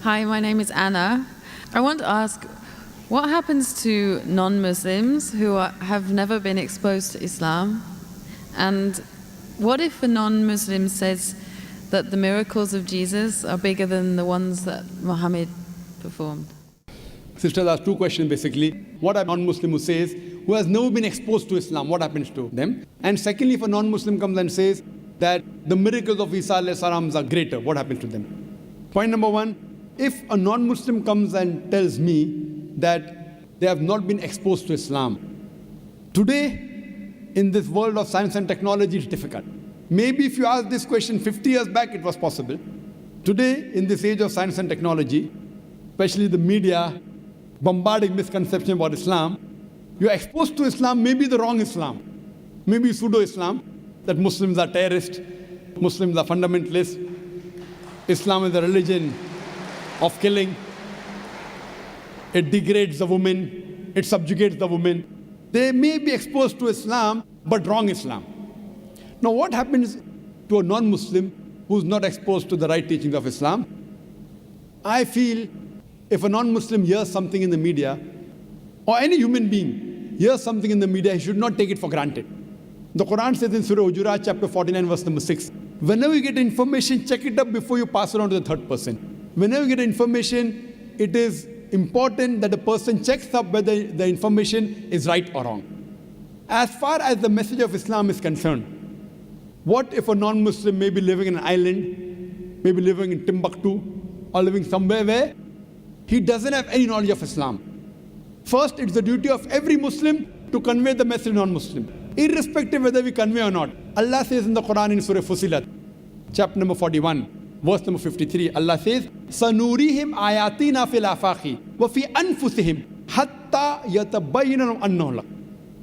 Hi, my name is Anna. I want to ask, what happens to non-Muslims who have never been exposed to Islam? And what if a non-Muslim says that the miracles of Jesus are bigger than the ones that Mohammed performed? Sisters asked two questions basically. What a non-Muslim who says, who has never been exposed to Islam, what happens to them? And secondly, if a non-Muslim comes and says that the miracles of Isa alayhi salam are greater, what happens to them? Point number one, if a non-Muslim comes and tells me that they have not been exposed to Islam, today, in this world of science and technology, it's difficult. Maybe if you asked this question 50 years back, it was possible. Today, in this age of science and technology, especially the media bombarding misconception about Islam, you're exposed to Islam, maybe the wrong Islam, maybe pseudo-Islam, that Muslims are terrorists, Muslims are fundamentalists, Islam is a religion of killing, it degrades the woman, it subjugates the woman. They may be exposed to Islam, but wrong Islam. Now what happens to a non-Muslim who's not exposed to the right teachings of Islam? I feel if a non-Muslim hears something in the media, or any human being hears something in the media, he should not take it for granted. The Quran says in Surah Hujurat, chapter 49, verse number 6, whenever you get information, check it up before you pass it on to the third person. Whenever you get information, it is important that the person checks up whether the information is right or wrong. As far as the message of Islam is concerned, what if a non-Muslim may be living in an island, maybe living in Timbuktu, or living somewhere where he doesn't have any knowledge of Islam? First, it's the duty of every Muslim to convey the message to non-Muslim, irrespective whether we convey or not. Allah says in the Quran in Surah Fusilat, chapter number 41, verse number 53, Allah says, سَنُورِيهِمْ آيَاتِنَا فِي الْآفَاقِ وَفِي أَنفُسِهِمْ حَتَّى يَتَبَيَّنَ أَنَّهُ الْحَقُّ.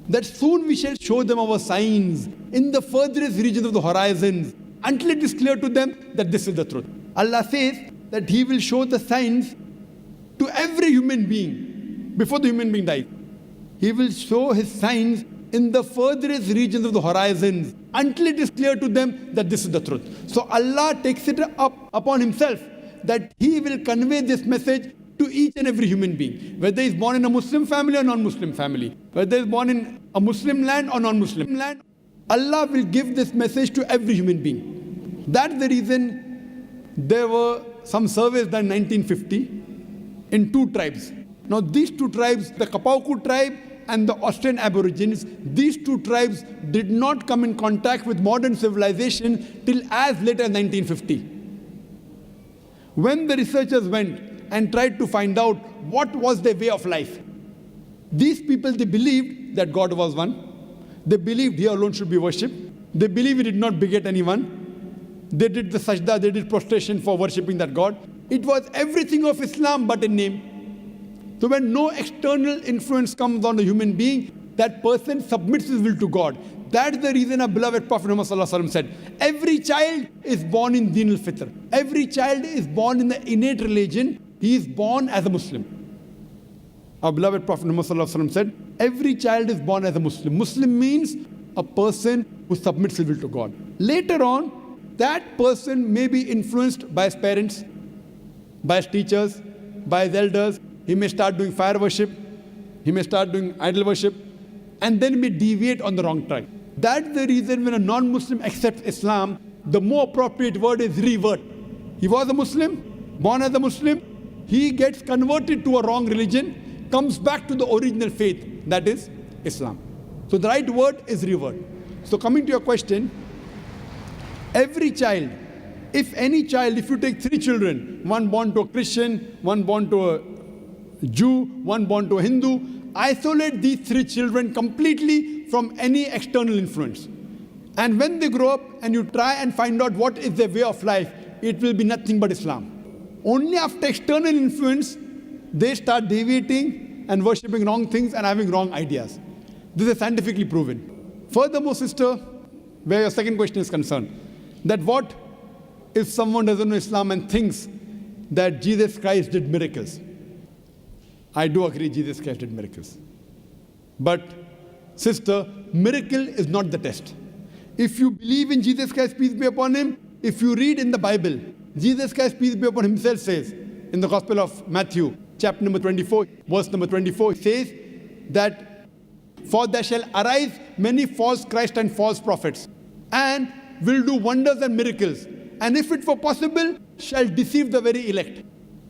That soon we shall show them our signs in the furthest regions of the horizons until it is clear to them that this is the truth. Allah says that He will show the signs to every human being before the human being dies. He will show His signs in the furthest regions of the horizons until it is clear to them that this is the truth. So Allah takes it up upon Himself that He will convey this message to each and every human being, whether he's born in a Muslim family or non-Muslim family, whether he's born in a Muslim land or non-Muslim land. Allah will give this message to every human being. That's the reason there were some surveys done in 1950 in two tribes. Now these two tribes, the Kapauku tribe and the Australian Aborigines, these two tribes did not come in contact with modern civilization till as late as 1950. When the researchers went and tried to find out what was their way of life, these people, they believed that God was one. They believed He alone should be worshipped. They believed He did not beget anyone. They did the sajda, they did prostration for worshipping that God. It was everything of Islam but in name. So when no external influence comes on a human being, that person submits his will to God. That's the reason our beloved Prophet Muhammad said, every child is born in Deen al-Fitr. Every child is born in the innate religion. He is born as a Muslim. Our beloved Prophet Muhammad said, every child is born as a Muslim. Muslim means a person who submits his will to God. Later on, that person may be influenced by his parents, by his teachers, by his elders. He may start doing fire worship. He may start doing idol worship. And then may deviate on the wrong track. That's the reason when a non-Muslim accepts Islam, the more appropriate word is revert. He was a Muslim, born as a Muslim. He gets converted to a wrong religion, comes back to the original faith, that is Islam. So the right word is revert. So coming to your question, every child, if any child, if you take three children, one born to a Christian, one born to a Jew, one born to a Hindu, isolate these three children completely from any external influence. And when they grow up and you try and find out what is their way of life, it will be nothing but Islam. Only after external influence, they start deviating and worshipping wrong things and having wrong ideas. This is scientifically proven. Furthermore, sister, where your second question is concerned, that what if someone doesn't know Islam and thinks that Jesus Christ did miracles? I do agree Jesus Christ did miracles. But, sister, miracle is not the test. If you believe in Jesus Christ, peace be upon Him, if you read in the Bible, Jesus Christ, peace be upon Himself, says in the Gospel of Matthew, chapter number 24, verse number 24, it says that, "For there shall arise many false Christ and false prophets, and will do wonders and miracles, and if it were possible, shall deceive the very elect."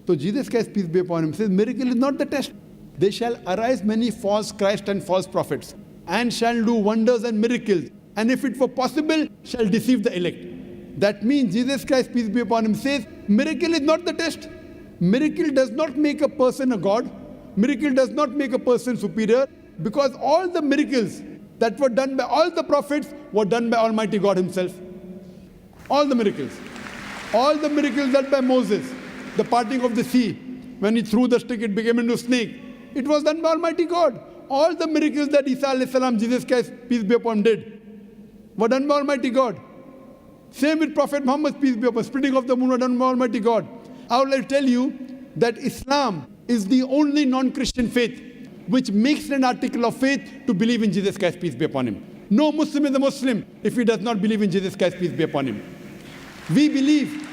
So Jesus Christ, peace be upon him, says miracle is not the test. "There shall arise many false Christ and false prophets, and shall do wonders and miracles, and if it were possible, shall deceive the elect." That means Jesus Christ, peace be upon him, says miracle is not the test. Miracle does not make a person a god. Miracle does not make a person superior, because all the miracles that were done by all the prophets were done by Almighty God himself. All the miracles. All the miracles done by Moses, the parting of the sea, when he threw the stick, it became into a snake. It was done by Almighty God. All the miracles that Isa alayhi salam, Jesus Christ, peace be upon him, did were done by Almighty God. Same with Prophet Muhammad, peace be upon him, splitting of the moon were done by Almighty God. I would like to tell you that Islam is the only non-Christian faith which makes it an article of faith to believe in Jesus Christ, peace be upon him. No Muslim is a Muslim if he does not believe in Jesus Christ, peace be upon him. We believe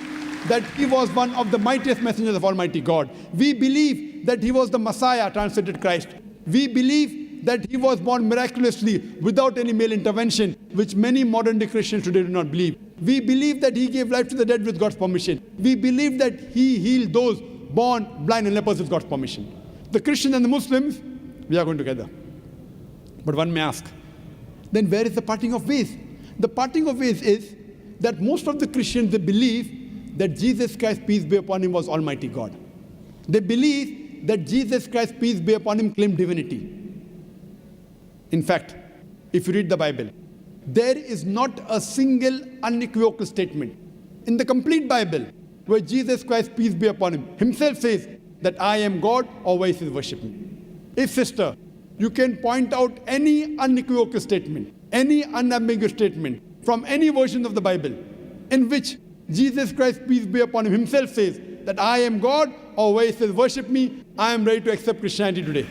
that he was one of the mightiest messengers of Almighty God. We believe that he was the Messiah, translated Christ. We believe that he was born miraculously without any male intervention, which many modern day Christians today do not believe. We believe that he gave life to the dead with God's permission. We believe that he healed those born blind and lepers with God's permission. The Christians and the Muslims, we are going together. But one may ask, then where is the parting of ways? The parting of ways is that most of the Christians, they believe that Jesus Christ, peace be upon him, was Almighty God. They believe that Jesus Christ, peace be upon him, claimed divinity. In fact, if you read the Bible, there is not a single unequivocal statement in the complete Bible where Jesus Christ, peace be upon him, himself says that I am God, or where he says worship me. If, sister, you can point out any unequivocal statement, any unambiguous statement from any version of the Bible in which Jesus Christ, peace be upon him, himself says that I am God, or where he says worship me, I am ready to accept Christianity today.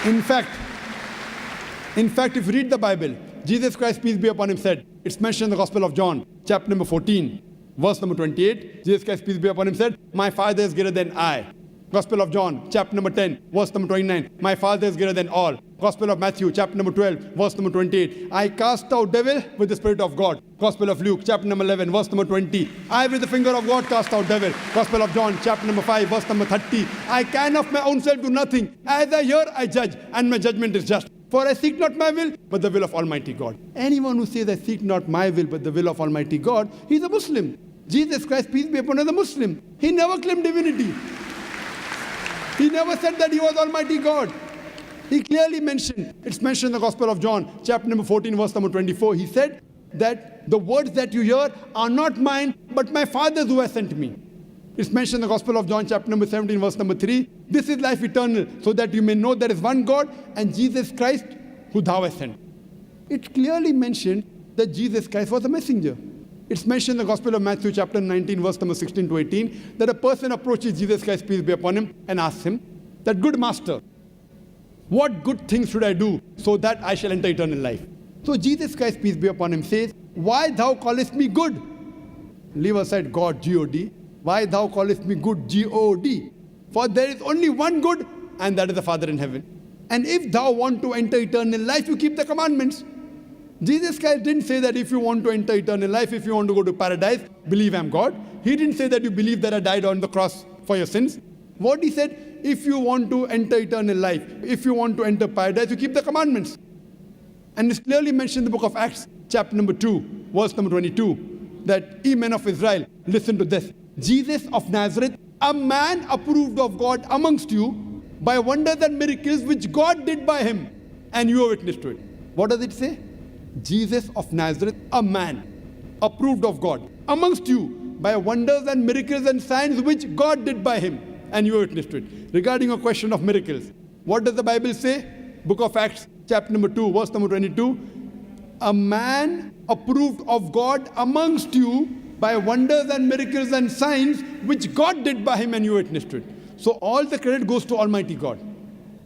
In fact, if you read the Bible, Jesus Christ, peace be upon him, said, it's mentioned in the Gospel of John, chapter number 14, verse number 28, Jesus Christ, peace be upon him, said, my Father is greater than I. Gospel of John, chapter number 10, verse number 29, my Father is greater than all. Gospel of Matthew, chapter number 12, verse number 28, I cast out devil with the Spirit of God. Gospel of Luke, chapter number 11, verse number 20, I with the finger of God cast out devil. Gospel of John, chapter number 5, verse number 30, I can of my own self do nothing. As I hear, I judge, and my judgment is just. For I seek not my will, but the will of Almighty God. Anyone who says, I seek not my will, but the will of Almighty God, he's a Muslim. Jesus Christ, peace be upon him, is a Muslim. He never claimed divinity. He never said that he was Almighty God. He clearly mentioned, it's mentioned in the Gospel of John, chapter number 14, verse number 24. He said that the words that you hear are not mine, but my Father's who has sent me. It's mentioned in the Gospel of John, chapter number 17, verse number 3. This is life eternal, so that you may know there is one God and Jesus Christ who thou hast sent. It clearly mentioned that Jesus Christ was a messenger. It's mentioned in the Gospel of Matthew, chapter 19, verse number 16 to 18, that a person approaches Jesus Christ, peace be upon him, and asks him, that good master, what good things should I do so that I shall enter eternal life? So Jesus Christ, peace be upon him, says, why thou callest me good? Leave aside God, G-O-D. Why thou callest me good, G-O-D? For there is only one good, and that is the Father in heaven. And if thou want to enter eternal life, you keep the commandments. Jesus Christ didn't say that if you want to enter eternal life, if you want to go to paradise, believe I am God. He didn't say that you believe that I died on the cross for your sins. What he said, if you want to enter eternal life, if you want to enter paradise, you keep the commandments. And it's clearly mentioned in the book of Acts, chapter number 2, verse number 22, that ye men of Israel, listen to this. Jesus of Nazareth, a man approved of God amongst you by wonders and miracles which God did by him, and you are witness to it. What does it say? Jesus of Nazareth, a man approved of God amongst you by wonders and miracles and signs which God did by him, and you are witness to it. Regarding a question of miracles, what does the Bible say? Book of Acts, chapter number 2, verse number 22. A man approved of God amongst you by wonders and miracles and signs which God did by him, and you witnessed to it. So all the credit goes to Almighty God.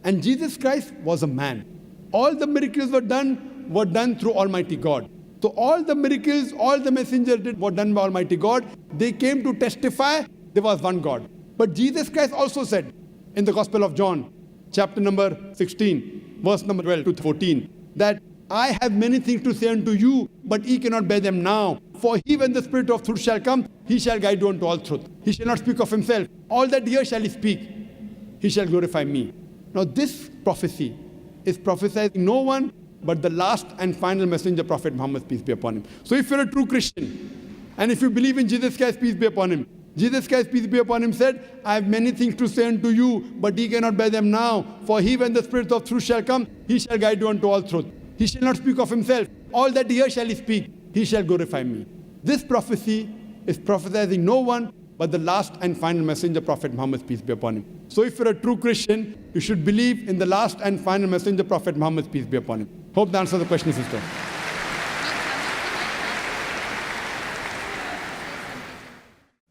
And Jesus Christ was a man. All the miracles were done through Almighty God. So all the miracles, all the messengers did were done by Almighty God. They came to testify there was one God. But Jesus Christ also said in the Gospel of John, chapter number 16, verse number 12 to 14, that I have many things to say unto you, but ye cannot bear them now. For he, when the Spirit of truth shall come, he shall guide you unto all truth. He shall not speak of himself. All that here shall he speak. He shall glorify me. Now this prophecy is prophesied no one but the last and final messenger, Prophet Muhammad, peace be upon him. So if you're a true Christian, and if you believe in Jesus Christ, peace be upon him, Jesus Christ, peace be upon him, said, I have many things to say unto you, but ye cannot bear them now. For he, when the Spirit of truth shall come, he shall guide you unto all truth. He shall not speak of himself. All that here shall he speak. He shall glorify me. This prophecy is prophesizing no one but the last and final messenger, Prophet Muhammad, peace be upon him. So if you're a true Christian, you should believe in the last and final messenger, Prophet Muhammad, peace be upon him. Hope that answers the question, sister.